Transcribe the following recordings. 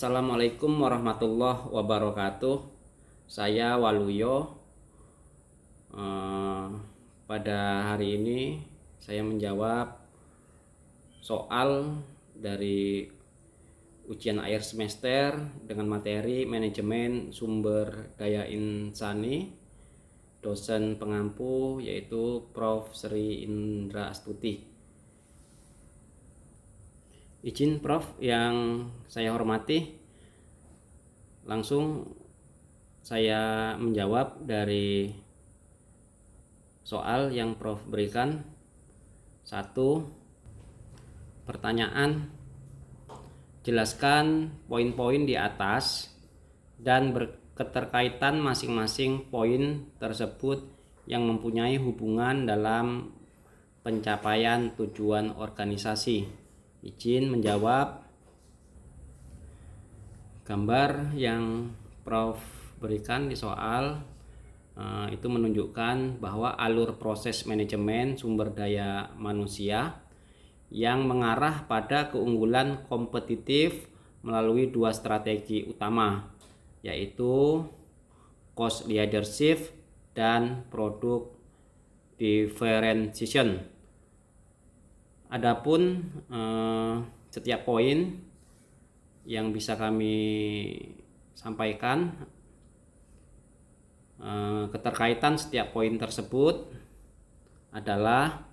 Assalamualaikum warahmatullahi wabarakatuh. Saya Waluyo. Eh, Pada hari ini saya menjawab soal dari ujian akhir semester dengan materi manajemen sumber daya insani, dosen pengampu yaitu Prof. Sri Indra Astuti. Izin Prof yang saya hormati, langsung saya menjawab dari soal yang Prof berikan. Satu, pertanyaan: jelaskan poin-poin di atas dan berketerkaitan masing-masing poin tersebut yang mempunyai hubungan dalam pencapaian tujuan organisasi. Izin menjawab. Gambar yang Prof berikan di soal itu menunjukkan bahwa alur proses manajemen sumber daya manusia yang mengarah pada keunggulan kompetitif melalui dua strategi utama, yaitu cost leadership dan product differentiation. Adapun setiap poin yang bisa kami sampaikan, keterkaitan setiap poin tersebut adalah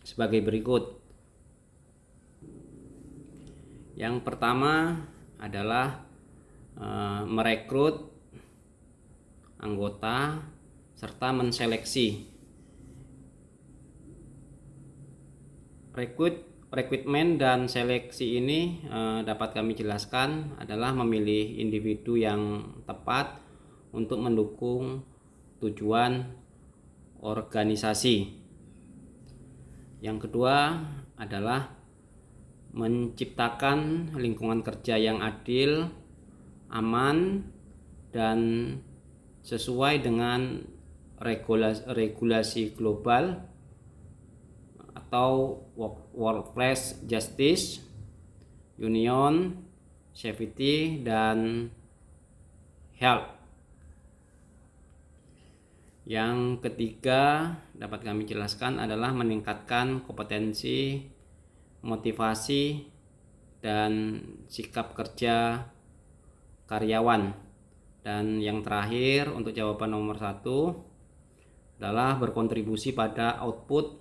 sebagai berikut. Yang pertama adalah merekrut anggota serta menseleksi. Rekrutmen dan seleksi ini dapat kami jelaskan adalah memilih individu yang tepat untuk mendukung tujuan organisasi. Yang kedua adalah menciptakan lingkungan kerja yang adil, aman, dan sesuai dengan regulasi global atau workplace justice, union, safety, dan health. Yang ketiga dapat kami jelaskan adalah meningkatkan kompetensi, motivasi, dan sikap kerja karyawan. Dan yang terakhir untuk jawaban nomor 1 adalah berkontribusi pada output,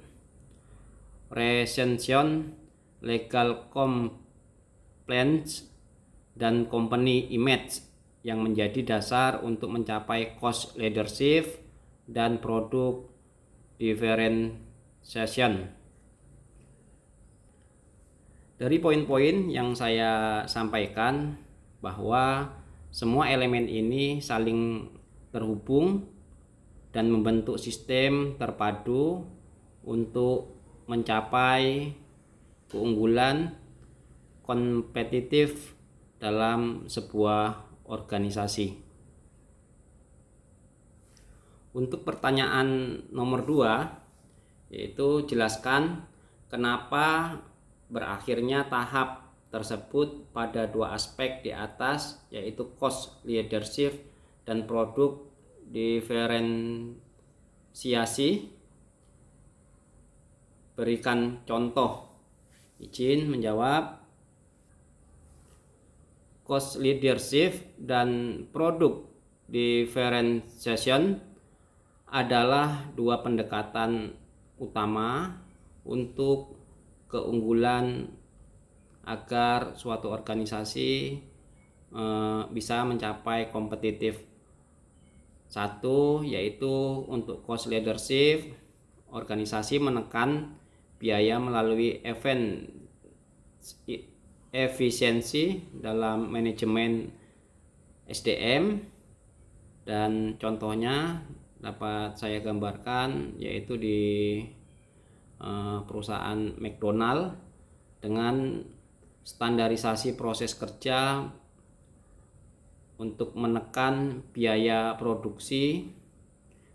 recension, legal compliance, dan company image yang menjadi dasar untuk mencapai cost leadership dan produk differentiation. Dari poin-poin yang saya sampaikan bahwa semua elemen ini saling terhubung dan membentuk sistem terpadu untuk mencapai keunggulan kompetitif dalam sebuah organisasi. Untuk pertanyaan nomor 2, yaitu jelaskan kenapa berakhirnya tahap tersebut pada dua aspek di atas, yaitu cost leadership dan produk diferensiasi. Berikan contoh. Izin menjawab. Cost leadership dan produk differentiation adalah dua pendekatan utama untuk keunggulan agar suatu organisasi bisa mencapai kompetitif. Satu, yaitu untuk cost leadership, organisasi menekan biaya melalui efisiensi dalam manajemen SDM, dan contohnya dapat saya gambarkan yaitu di perusahaan McDonald dengan standarisasi proses kerja untuk menekan biaya produksi.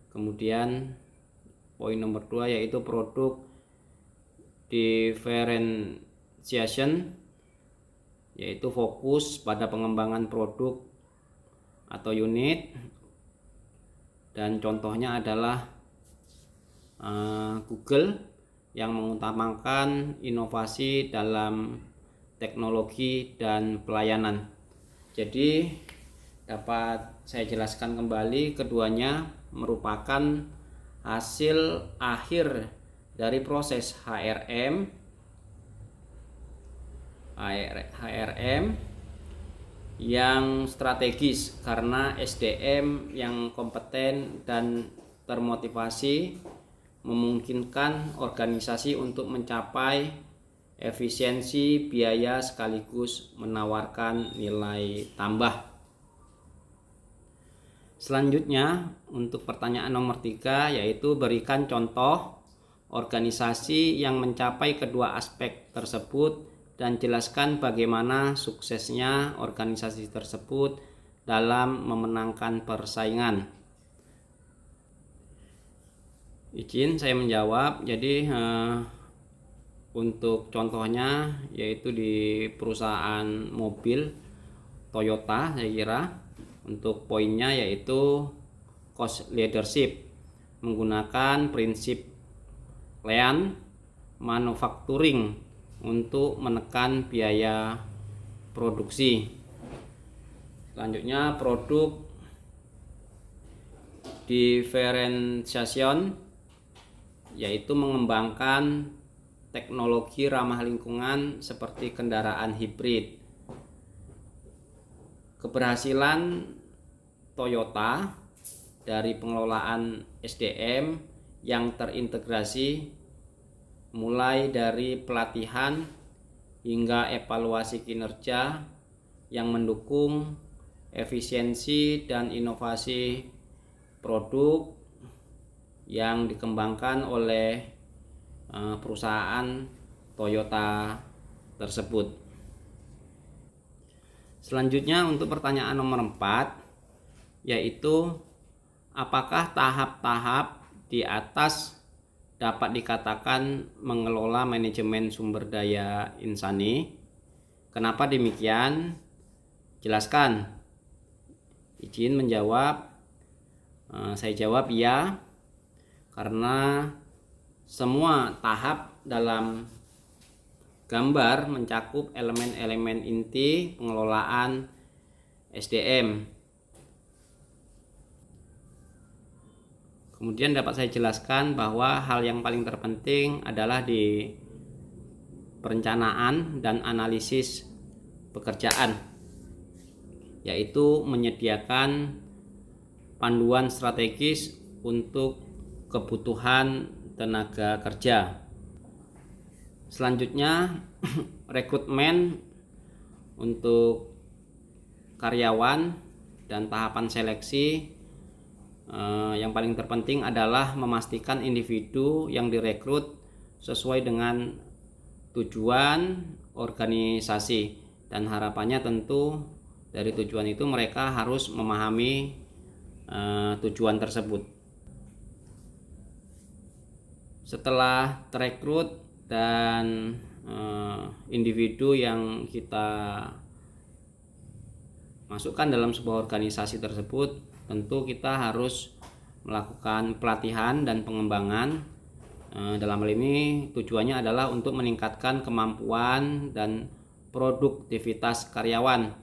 Kemudian poin nomor 2 yaitu produk differentiation yaitu fokus pada pengembangan produk atau unit, dan contohnya adalah Google yang mengutamakan inovasi dalam teknologi dan pelayanan. Jadi dapat saya jelaskan kembali, keduanya merupakan hasil akhir dari proses HRM yang strategis, karena SDM yang kompeten dan termotivasi memungkinkan organisasi untuk mencapai efisiensi biaya sekaligus menawarkan nilai tambah. Selanjutnya untuk pertanyaan nomor 3, yaitu berikan contoh organisasi yang mencapai kedua aspek tersebut dan jelaskan bagaimana suksesnya organisasi tersebut dalam memenangkan persaingan. Izin saya menjawab. Jadi untuk contohnya yaitu di perusahaan mobil Toyota, saya kira untuk poinnya yaitu cost leadership, menggunakan prinsip lean manufacturing untuk menekan biaya produksi. Selanjutnya produk differentiation, yaitu mengembangkan teknologi ramah lingkungan seperti kendaraan hibrid. Keberhasilan Toyota dari pengelolaan SDM yang terintegrasi, mulai dari pelatihan hingga evaluasi kinerja yang mendukung efisiensi dan inovasi produk yang dikembangkan oleh perusahaan Toyota tersebut. Selanjutnya untuk pertanyaan nomor 4, yaitu apakah tahap-tahap di atas dapat dikatakan mengelola manajemen sumber daya insani? Kenapa demikian? Jelaskan. Izin menjawab. Saya jawab ya, karena semua tahap dalam gambar mencakup elemen-elemen inti pengelolaan SDM. Kemudian dapat saya jelaskan bahwa hal yang paling terpenting adalah di perencanaan dan analisis pekerjaan, yaitu menyediakan panduan strategis untuk kebutuhan tenaga kerja. Selanjutnya rekrutmen untuk karyawan dan tahapan seleksi. Yang paling terpenting adalah memastikan individu yang direkrut sesuai dengan tujuan organisasi, dan harapannya tentu dari tujuan itu mereka harus memahami tujuan tersebut. Setelah terekrut dan individu yang kita masukkan dalam sebuah organisasi tersebut, tentu kita harus melakukan pelatihan dan pengembangan. Dalam hal ini tujuannya adalah untuk meningkatkan kemampuan dan produktivitas karyawan.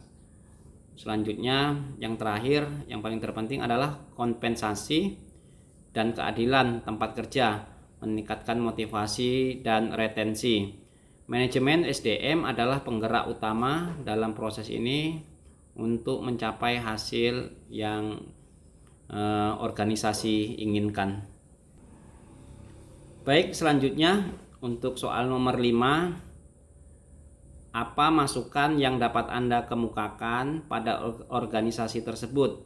Selanjutnya, yang terakhir, yang paling terpenting adalah kompensasi dan keadilan tempat kerja, meningkatkan motivasi dan retensi. Manajemen SDM adalah penggerak utama dalam proses ini untuk mencapai hasil yang organisasi inginkan. Baik, selanjutnya untuk soal nomor 5, apa masukan yang dapat Anda kemukakan pada organisasi tersebut?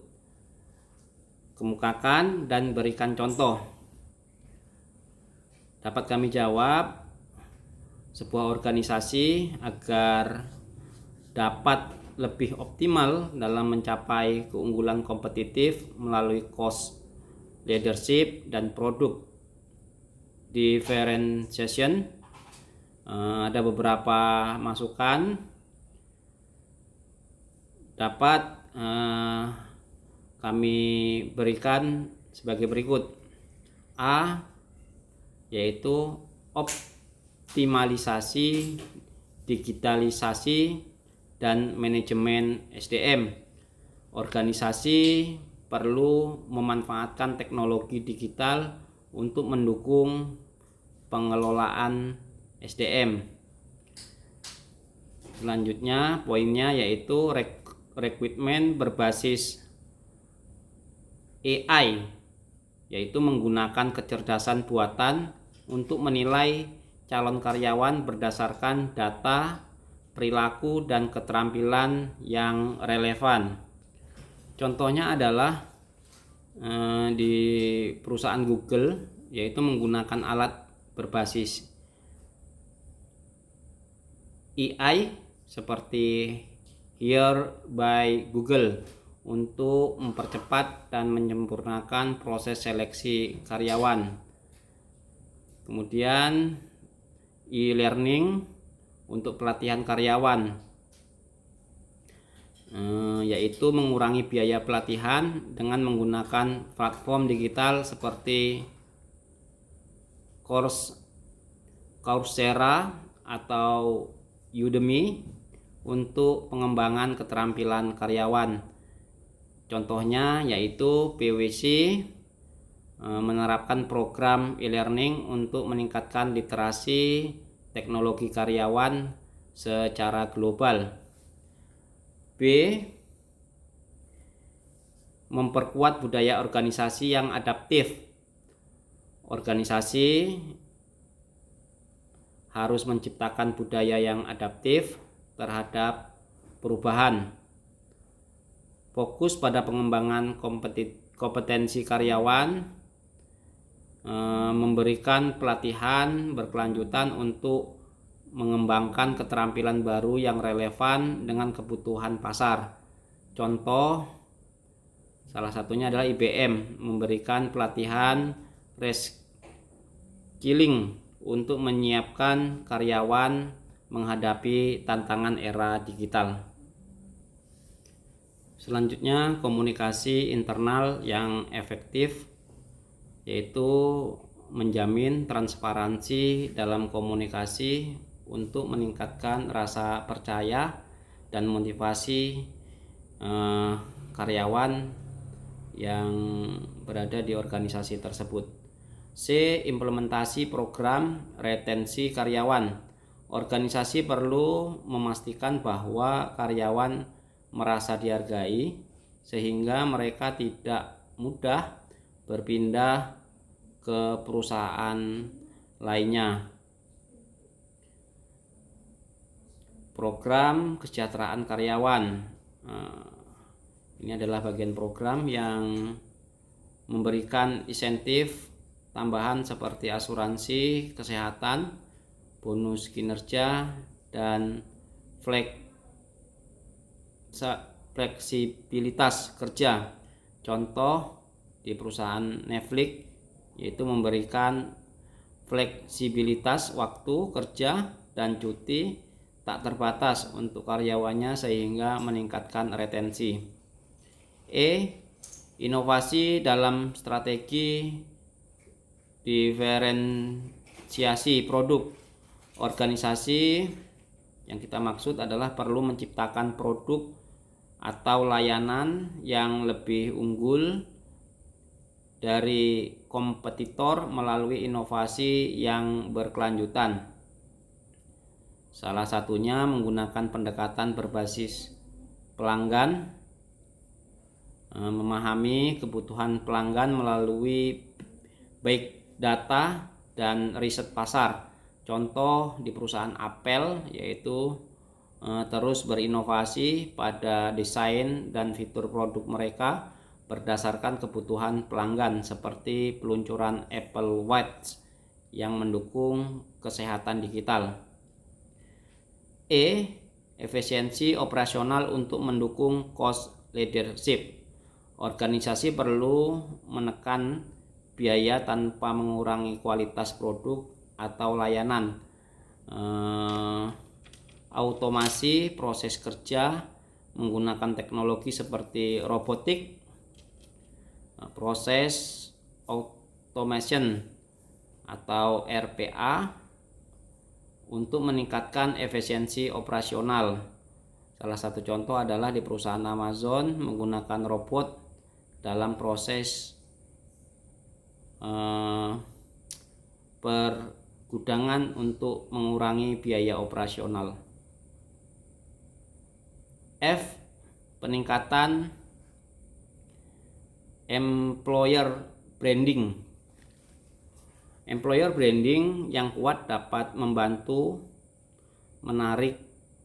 Kemukakan dan berikan contoh. Dapat kami jawab, sebuah organisasi agar dapat lebih optimal dalam mencapai keunggulan kompetitif melalui cost leadership dan produk differentiation, ada beberapa masukan. dapat kami berikan sebagai berikut. A, yaitu optimalisasi, digitalisasi, dan manajemen SDM. Organisasi perlu memanfaatkan teknologi digital untuk mendukung pengelolaan SDM. Selanjutnya poinnya yaitu rekrutmen berbasis AI, yaitu menggunakan kecerdasan buatan untuk menilai calon karyawan berdasarkan data, perilaku, dan keterampilan yang relevan. Contohnya adalah di perusahaan Google, yaitu menggunakan alat berbasis AI seperti Here by Google untuk mempercepat dan menyempurnakan proses seleksi karyawan. Kemudian e-learning untuk pelatihan karyawan, yaitu mengurangi biaya pelatihan dengan menggunakan platform digital seperti Coursera atau Udemy untuk pengembangan keterampilan karyawan. Contohnya yaitu PwC menerapkan program e-learning untuk meningkatkan literasi teknologi karyawan secara global. B, memperkuat budaya organisasi yang adaptif. Organisasi harus menciptakan budaya yang adaptif terhadap perubahan. Fokus pada pengembangan kompetensi karyawan, memberikan pelatihan berkelanjutan untuk mengembangkan keterampilan baru yang relevan dengan kebutuhan pasar. Contoh salah satunya adalah IBM memberikan pelatihan reskilling untuk menyiapkan karyawan menghadapi tantangan era digital. Selanjutnya, komunikasi internal yang efektif, yaitu menjamin transparansi dalam komunikasi untuk meningkatkan rasa percaya dan motivasi karyawan yang berada di organisasi tersebut. C, implementasi program retensi karyawan. Organisasi perlu memastikan bahwa karyawan merasa dihargai sehingga mereka tidak mudah berpindah ke perusahaan lainnya. Program kesejahteraan karyawan. Ini adalah bagian program yang memberikan insentif tambahan seperti asuransi kesehatan, bonus kinerja, dan fleksibilitas kerja. Contoh di perusahaan Netflix yaitu memberikan fleksibilitas waktu kerja dan cuti tak terbatas untuk karyawannya sehingga meningkatkan retensi. E, inovasi dalam strategi diferensiasi produk. Organisasi yang kita maksud adalah perlu menciptakan produk atau layanan yang lebih unggul dari kompetitor melalui inovasi yang berkelanjutan. Salah satunya menggunakan pendekatan berbasis pelanggan, memahami kebutuhan pelanggan melalui baik data dan riset pasar. Contoh di perusahaan Apple yaitu terus berinovasi pada desain dan fitur produk mereka berdasarkan kebutuhan pelanggan, seperti peluncuran Apple Watch yang mendukung kesehatan digital. E, efisiensi operasional untuk mendukung cost leadership. Organisasi perlu menekan biaya tanpa mengurangi kualitas produk atau layanan. Automasi proses kerja, menggunakan teknologi seperti robotik, proses automation atau RPA untuk meningkatkan efisiensi operasional. Salah satu contoh adalah di perusahaan Amazon menggunakan robot dalam proses pergudangan untuk mengurangi biaya operasional. F. Peningkatan employer branding. Employer branding yang kuat dapat membantu menarik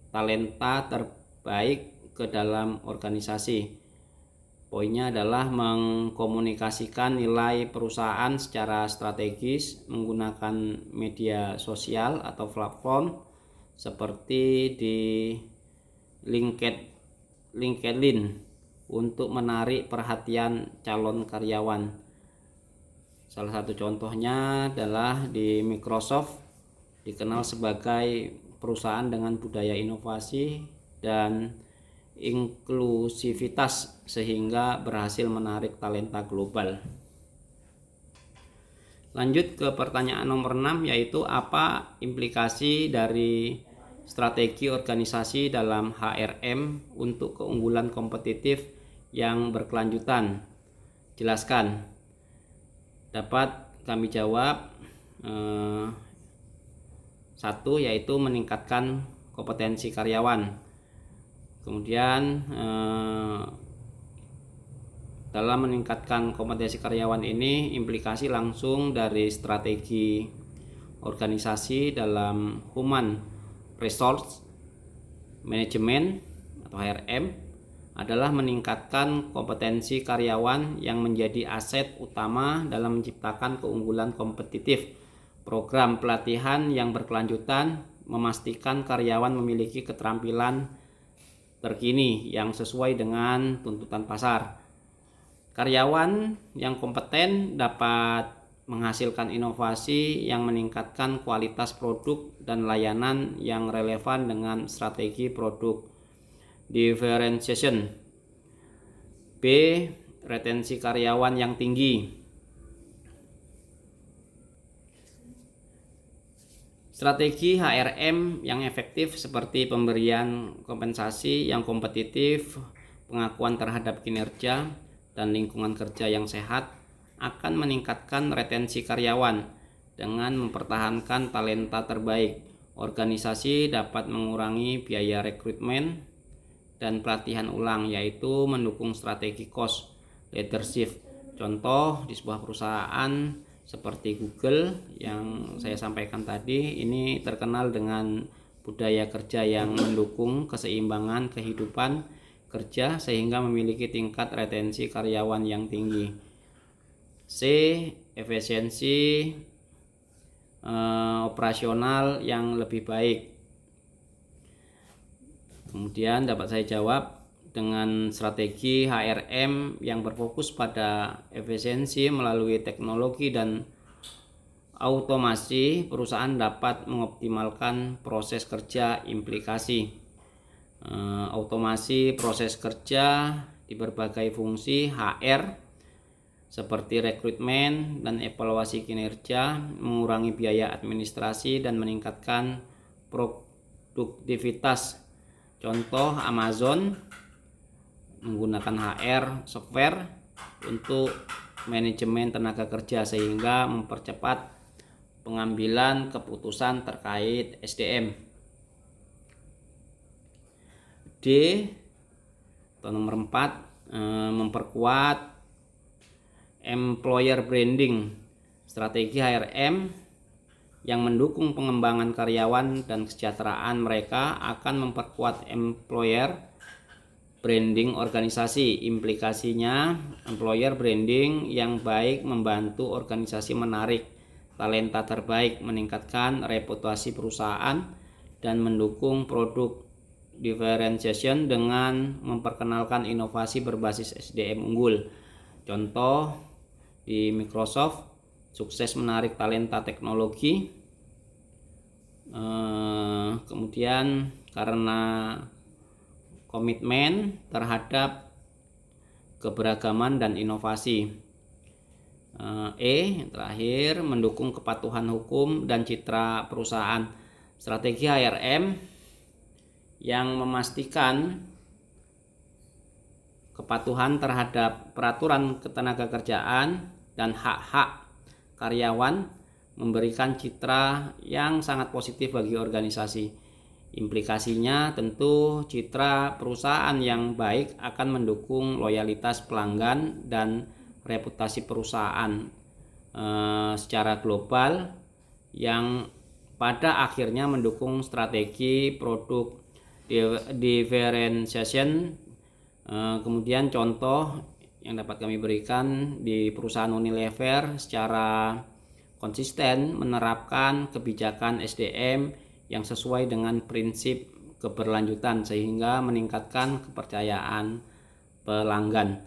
talenta terbaik ke dalam organisasi. Poinnya adalah mengkomunikasikan nilai perusahaan secara strategis menggunakan media sosial atau platform seperti di LinkedIn untuk menarik perhatian calon karyawan. Salah satu contohnya adalah di Microsoft, dikenal sebagai perusahaan dengan budaya inovasi dan inklusivitas sehingga berhasil menarik talenta global. Lanjut ke pertanyaan nomor 6, yaitu apa implikasi dari strategi organisasi dalam HRM untuk keunggulan kompetitif yang berkelanjutan? Jelaskan. Dapat kami jawab. Satu, yaitu meningkatkan kompetensi karyawan. Kemudian dalam meningkatkan kompetensi karyawan ini implikasi langsung dari strategi organisasi dalam human resource management atau HRM adalah meningkatkan kompetensi karyawan yang menjadi aset utama dalam menciptakan keunggulan kompetitif. Program pelatihan yang berkelanjutan memastikan karyawan memiliki keterampilan terkini yang sesuai dengan tuntutan pasar. Karyawan yang kompeten dapat menghasilkan inovasi yang meningkatkan kualitas produk dan layanan yang relevan dengan strategi produk differentiation. B. Retensi karyawan yang tinggi. Strategi HRM yang efektif seperti pemberian kompensasi yang kompetitif, pengakuan terhadap kinerja, dan lingkungan kerja yang sehat akan meningkatkan retensi karyawan dengan mempertahankan talenta terbaik. Organisasi dapat mengurangi biaya rekrutmen dan pelatihan ulang, yaitu mendukung strategi cost leadership. Contoh di sebuah perusahaan seperti Google yang saya sampaikan tadi, ini terkenal dengan budaya kerja yang mendukung keseimbangan kehidupan kerja sehingga memiliki tingkat retensi karyawan yang tinggi. C. Efisiensi operasional yang lebih baik. Kemudian dapat saya jawab, dengan strategi HRM yang berfokus pada efisiensi melalui teknologi dan automasi, perusahaan dapat mengoptimalkan proses kerja implikasi. Automasi proses kerja di berbagai fungsi HR seperti rekrutmen dan evaluasi kinerja, mengurangi biaya administrasi dan meningkatkan produktivitas. Contoh Amazon menggunakan HR software untuk manajemen tenaga kerja sehingga mempercepat pengambilan keputusan terkait SDM. D. Atau nomor 4, memperkuat employer branding. Strategi HRM yang mendukung pengembangan karyawan dan kesejahteraan mereka akan memperkuat employer branding organisasi. Implikasinya, employer branding yang baik membantu organisasi menarik talenta terbaik, meningkatkan reputasi perusahaan, dan mendukung produk differentiation dengan memperkenalkan inovasi berbasis SDM unggul. Contoh di Microsoft, sukses menarik talenta teknologi. Kemudian karena komitmen terhadap keberagaman dan inovasi. Terakhir, mendukung kepatuhan hukum dan citra perusahaan. Strategi HRM yang memastikan kepatuhan terhadap peraturan ketenagakerjaan dan hak-hak karyawan memberikan citra yang sangat positif bagi organisasi. Implikasinya tentu citra perusahaan yang baik akan mendukung loyalitas pelanggan dan reputasi perusahaan secara global, yang pada akhirnya mendukung strategi produk differentiation. Kemudian contoh yang dapat kami berikan di perusahaan Unilever secara konsisten menerapkan kebijakan SDM yang sesuai dengan prinsip keberlanjutan sehingga meningkatkan kepercayaan pelanggan.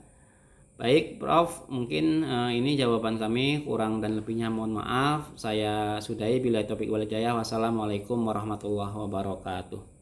Baik Prof, mungkin ini jawaban kami, kurang dan lebihnya mohon maaf. Saya sudahi, billahi taufiq wal hidayah. Wassalamualaikum warahmatullahi wabarakatuh.